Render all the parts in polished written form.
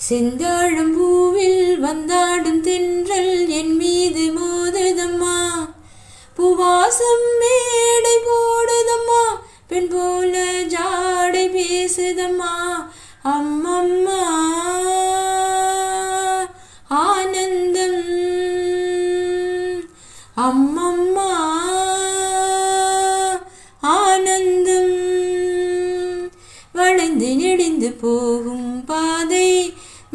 செந்தாழம் பூவில் வந்தாடும் தென்றல் என் மீது மோதுதம்மா. பூவாசம் மேடை போடுதம்மா, பெண் போல ஜாடை பேசுதம்மா. அம்மம்மா ஆனந்தம், அம்மம்மா ஆனந்தம். வளைந்து நெடிந்து போகும் பாதை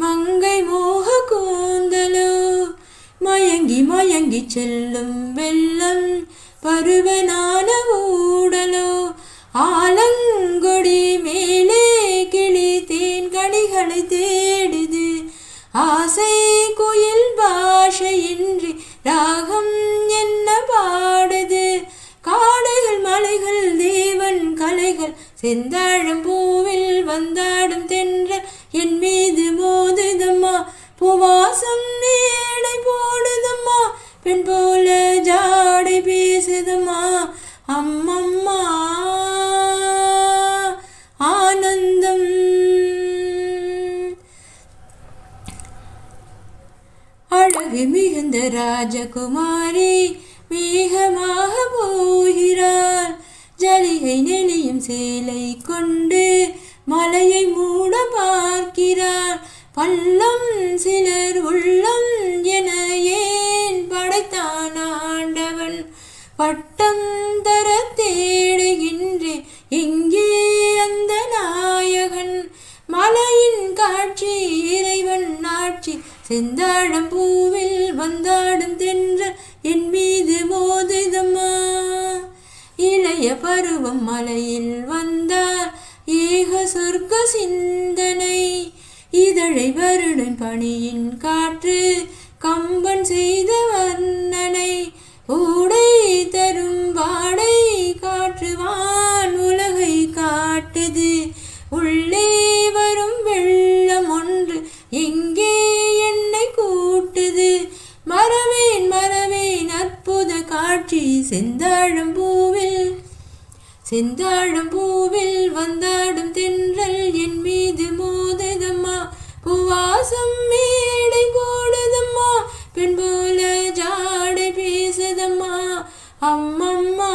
மங்கை மோக கூந்தலோ, மயங்கி மயங்கி செல்லும் வெள்ளம் பருவனான ஊடலோ. ஆலங்கொடி மேலே கிளி தேன் கனிகளை தேடுது, ஆசை குயில் பாஷையின்றி ராகம் என்ன பாடுது. காடுகள் மலைகள் தேவன் கலைகள், செந்தாழம் பூவில் வந்தாடும் தென்றல் என் மீது மோதுதம்மா. பூவாசம் மேடை போடுதம்மா, பெண் போல ஜாடை பேசுதம்மா. அம்மம்மா ஆனந்தம். அழகு மிகுந்த ராஜகுமாரி மேகமாக போகிறாள், ஜலிகை நெளியும் சேலை கொண்டு மலையை மூட பார்க்கிறாள். பள்ளம் சிலர் உள்ளம் என ஏன் படைத்தான் ஆண்டவன், பட்டம் தர தேடுகின்றேன் எங்கே அந்த நாயகன். மலையின் காட்சி இறைவன் ஆட்சி, செந்தாழம் பூவில் வந்தாடும் தென்றல் என் மீது மோதுதம்மா. இளைய பருவம் மலையில் வந்தார் ஏக சொர்க்க சிந்தனை, இதழை வருடன் பணியின் காற்று கம்பன் செய்த வர்ணனை. ஊடை தரும் வாடை காற்று வான் உலகை காட்டுது, உள்ளே வரும் வெள்ளம் ஒன்று எங்கே என்னை கூட்டுது. மறவேன் மறவேன் அற்புத காட்சி, செந்தாழம் பூவில் செந்தாழம் பூவில் வந்தாடும் தென்றல் என் மீது மோதுதம்மா. பூவாசம் மேடை போடுதம்மா, பெண் போல ஜாடை பேசுதம்மா. அம்மம்மா